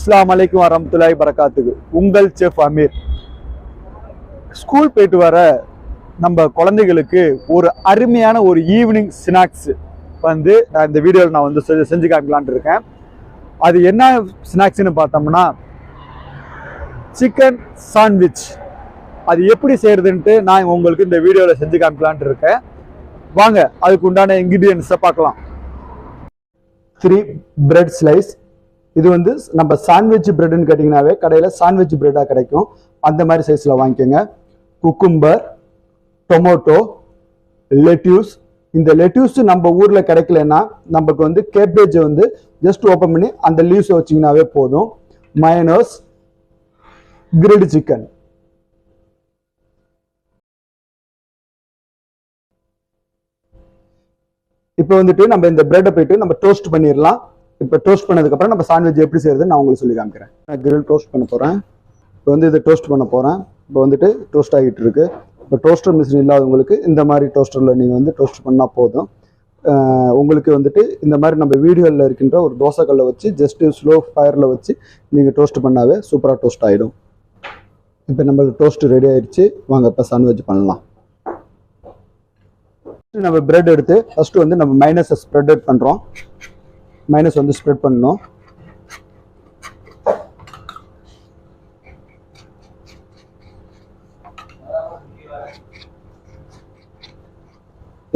அஸ்ஸலாமு அலைக்கும் வரஹ்மத்துல்லாஹி வரகாத்துஹு. உங்கள் செஃப் அமீர். ஸ்கூல் போயிட்டு வர நம்ம குழந்தைகளுக்கு ஒரு அருமையான ஒரு ஈவினிங் ஸ்நாக்ஸ் வந்து நான் இந்த வீடியோவில் நான் வந்து செஞ்சு காமிக்கலான்ட்டு இருக்கேன். அது என்ன ஸ்நாக்ஸ்ன்னு பார்த்தோம்னா சிக்கன் சாண்ட்விச். அது எப்படி செய்யறதுன்ட்டு நான் உங்களுக்கு இந்த வீடியோவில் செஞ்சு காமிக்கலான்ட்டு இருக்கேன். வாங்க அதுக்கு உண்டான இன்கிரீடியன்ஸை பார்க்கலாம். 3 பிரெட் ஸ்லைஸ். இது வந்து நம்ம சாண்ட்விச் பிரெட்னு கேட்டிங்கனாவே கடையில் சாண்ட்விச் பிரெட்டாக கிடைக்கும். அந்த மாதிரி சைஸில் வாங்கிக்கோங்க. Cucumber, tomato, lettuce. இந்த லெட்யூஸ் நம்ம ஊரில் கிடைக்கலன்னா நமக்கு வந்து கேபேஜ் வந்து ஜஸ்ட் ஓப்பன் பண்ணி அந்த லீவ்ஸை வச்சிங்கனாவே போதும். மயனோஸ், கிரில்டு சிக்கன். இப்போ வந்துட்டு நம்ம இந்த பிரெட்டை போயிட்டு நம்ம டோஸ்ட் பண்ணிடலாம். இப்போ டோஸ்ட் பண்ணதுக்கப்புறம் நம்ம சாண்ட்விச் எப்படி செய்யறதுன்னு நான் உங்களுக்கு சொல்லி காமிக்கிறேன். நான் கிரில் டோஸ்ட் பண்ண போகிறேன். இப்போ வந்து இதை டோஸ்ட் பண்ண போகிறேன். இப்போ வந்துட்டு டோஸ்ட் ஆகிட்டு இருக்கு. இப்போ டோஸ்டர் மிஷின் இல்லாதவங்களுக்கு இந்த மாதிரி டோஸ்டரில் நீங்கள் வந்து டோஸ்ட் பண்ணால் போதும். உங்களுக்கு வந்துட்டு இந்த மாதிரி நம்ம வீடியோவில் இருக்கின்ற ஒரு தோசைக்கல்லை வச்சு ஜஸ்ட்டு ஸ்லோ ஃபயரில் வச்சு நீங்கள் டோஸ்ட் பண்ணாவே சூப்பராக டோஸ்ட் ஆகிடும். இப்போ நம்மளுக்கு டோஸ்ட் ரெடி ஆயிடுச்சு. வாங்க இப்போ சாண்ட்விச் பண்ணலாம். நம்ம பிரெட் எடுத்து ஃபர்ஸ்ட் வந்து நம்ம மைனஸை ஸ்ப்ரெட் பண்ணுறோம். மைனஸ் வந்து ஸ்ப்ரெட் பண்ணணும்.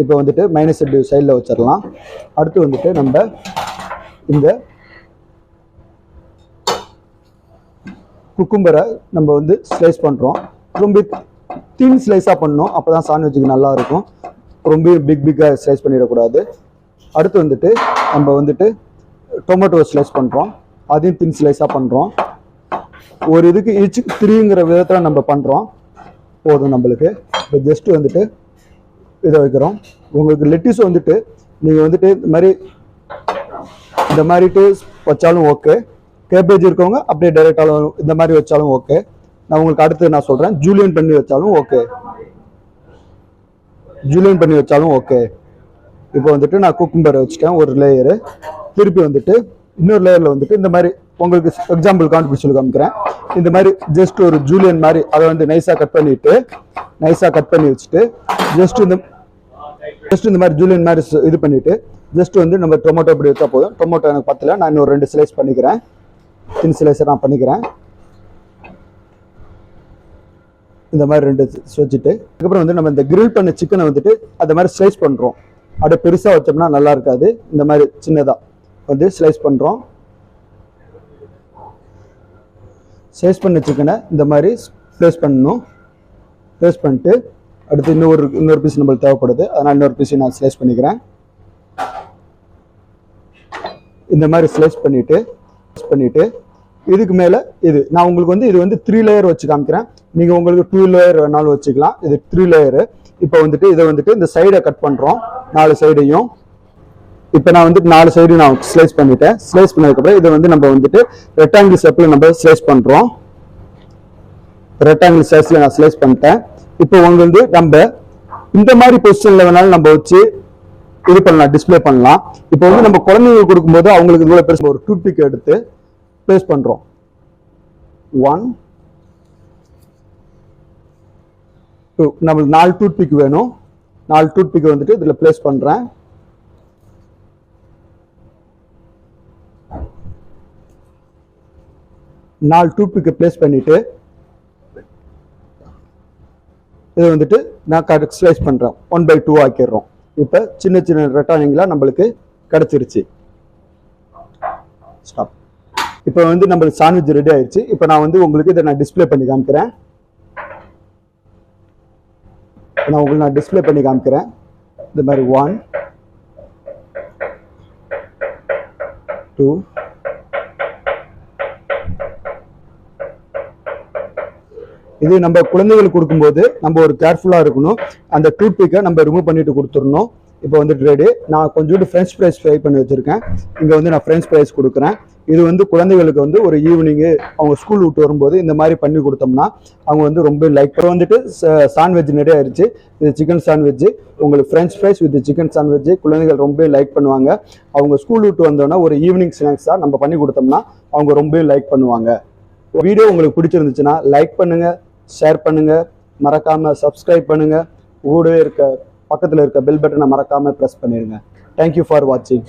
இப்போ வந்துட்டு மைனஸ் சைடில் வச்சிடலாம். அடுத்து வந்துட்டு நம்ம இந்த குக்கும்பரை நம்ம வந்து ஸ்லைஸ் பண்ணுறோம். ரொம்ப தின் ஸ்லைஸாக பண்ணணும், அப்போ தான் சாண்ட்விச்சுக்கு நல்லா இருக்கும். ரொம்ப பிக்காக ஸ்லைஸ் பண்ணிடக்கூடாது. அடுத்து வந்துட்டு நம்ம வந்துட்டு டொமேட்டோ ஸ்லைஸ் பண்ணுறோம். அதையும் தின் ஸ்லைஸாக பண்ணுறோம். ஒரு இதுக்கு ஈச் 3ங்கிற விதத்தில் நம்ம பண்ணுறோம். போதும் நம்மளுக்கு. இப்போ ஜஸ்ட்டு வந்துட்டு இதை வைக்கிறோம். உங்களுக்கு லெட்டிஸ் வந்துட்டு நீங்கள் வந்துட்டு இந்த மாதிரிட்டு வச்சாலும் ஓகே. கேபேஜ் இருக்கவங்க அப்படியே டைரெக்டாலும் இந்த மாதிரி வச்சாலும் ஓகே. நான் உங்களுக்கு அடுத்து நான் சொல்கிறேன். ஜூலியன் பண்ணி வச்சாலும் ஓகே. ஜூலியன் பண்ணி வச்சாலும் ஓகே. இப்போ வந்துட்டு நான் குக்கும்பரை வச்சுட்டேன் ஒரு லேயரு. திருப்பி வந்துட்டு இன்னொரு லேயரில் வந்துட்டு இந்த மாதிரி உங்களுக்கு எக்ஸாம்பிள் காண்பிச்சு சொல்லி காமிக்கிறேன். இந்த மாதிரி ஜஸ்ட் ஒரு ஜூலியன் மாதிரி அதை வந்து நைஸாக கட் பண்ணி வச்சுட்டு ஜஸ்ட் இந்த மாதிரி ஜூலியன் மாதிரி இது பண்ணிட்டு ஜஸ்ட் வந்து நம்ம டொமேட்டோ இப்படி வச்சா போதும். டொமேட்டோ எனக்கு பத்தல, நான் இன்னொரு 2 ஸ்லைஸ் பண்ணிக்கிறேன். தின் ஸ்லைஸை நான் பண்ணிக்கிறேன். இந்த மாதிரி 2 வச்சுட்டு அதுக்கப்புறம் வந்து நம்ம இந்த கிரில் பண்ண சிக்கனை வந்துட்டு அந்த மாதிரி ஸ்லைஸ் பண்ணுறோம். அப்படியே பெருசாக வச்சோம்னா நல்லா இருக்காது. இந்த மாதிரி சின்னதாக வந்து ஸ்லைஸ் பண்ணுறோம். ஸ்லைஸ் பண்ண சிக்கனை இந்த மாதிரி ப்ளேஸ் பண்ணணும். ப்ளேஸ் பண்ணிட்டு அடுத்து இன்னொரு பீஸ் நம்மளுக்கு தேவைப்படுது. அதனால் இன்னொரு பீஸை நான் ஸ்லைஸ் பண்ணிக்கிறேன். இந்த மாதிரி ஸ்லைஸ் பண்ணிட்டு இதுக்கு மேலே நான் உங்களுக்கு வந்து இது வந்து 3 லேயர் வச்சு காமிக்கிறேன். நீங்கள் உங்களுக்கு 2 லேயர் வேணாலும் வச்சுக்கலாம். இது 3 லேயரு. இப்போ வந்துட்டு இதை வந்துட்டு இந்த சைடை கட் பண்ணுறோம். 4 சைடையும். இப்போ நான் வந்துட்டு 4 சைடையும் நான் ஸ்லைஸ் பண்ணிட்டேன். ஸ்லைஸ் பண்ணதுக்கப்புறம் இதை வந்து நம்ம வந்துட்டு ரெக்டாங்கிள் ஷேப்பில் நம்ம ஸ்லைஸ் பண்ணுறோம். ரெக்டாங்கிள் ஷேப்ஸில் நான் ஸ்லைஸ் பண்ணிட்டேன். இப்போ உங்களுக்கு நம்ம இந்த மாதிரி பொசிஷனில் வேணாலும் நம்ம வச்சு இது பண்ணலாம், டிஸ்பிளே பண்ணலாம். இப்போ வந்து நம்ம குழந்தைங்களுக்கு கொடுக்கும்போது அவங்களுக்கு இவ்வளோ பெருசு ஒரு டூத் பிக் எடுத்து ப்ளேஸ் பண்ணுறோம். 1 2 நம்மளுக்கு 4 டூத் பிக் வேணும். 4 டூத் பிக் வந்துட்டு இதில் ப்ளேஸ் பண்ணுறேன். நாலு டூத் பிக்கை ப்ளேஸ் பண்ணிட்டு இதை வந்துட்டு நான் ஸ்லைஸ் பண்ணுறேன். 1/2 ஆக்கிடுறோம். இப்போ சின்ன சின்ன ரெக்டாங்கிளாக நம்மளுக்கு கிடச்சிருச்சு. ஸ்டாப். இப்போ வந்து நம்மளுக்கு சாண்ட்விச் ரெடி ஆயிடுச்சு. இப்போ நான் வந்து உங்களுக்கு இதை நான் டிஸ்பிளே பண்ணி காமிக்கிறேன். டிஸ்பிளே பண்ணி காமிக்கிறேன். இந்த மாதிரி 1 2 இது நம்ம குழந்தைகளுக்கு கொடுக்கும்போது நம்ம ஒரு கேர்ஃபுல்லாக இருக்கணும். அந்த டூத் பிக்கை நம்ம ரிமூவ் பண்ணிட்டு கொடுத்துடணும். இப்போ வந்துட்டு ரெடி. நான் கொஞ்சோண்டு ஃப்ரெஞ்ச் ஃப்ரைஸ் ஃப்ரை பண்ணி வச்சுருக்கேன். இங்கே வந்து நான் ஃப்ரெஞ்ச் ஃப்ரைஸ் கொடுக்குறேன். இது வந்து குழந்தைகளுக்கு வந்து ஒரு ஈவினிங்கு அவங்க ஸ்கூல் விட்டு வரும்போது இந்த மாதிரி பண்ணி கொடுத்தோம்னா அவங்க வந்து ரொம்ப லைக். இப்போ வந்துட்டு சாண்ட்விச் நிறைய ஆயிடுச்சு. இது சிக்கன் சாண்ட்விச், உங்களுக்கு French fries with chicken sandwich குழந்தைகள் ரொம்ப லைக் பண்ணுவாங்க. அவங்க ஸ்கூல் விட்டு வந்தோன்னா ஒரு ஈவினிங் ஸ்நாக்ஸாக நம்ம பண்ணி கொடுத்தோம்னா அவங்க ரொம்ப லைக் பண்ணுவாங்க. வீடியோ உங்களுக்கு பிடிச்சிருந்துச்சுன்னா லைக் பண்ணுங்க, ஷேர் பண்ணுங்க, மறக்காம சப்ஸ்கிரைப் பண்ணுங்க. கூடவே இருக்க பக்கத்தில் இருக்க பெல் பட்டனை மறக்காம ப்ரெஸ் பண்ணிடுங்க. தேங்க்யூ ஃபார் வாட்சிங்.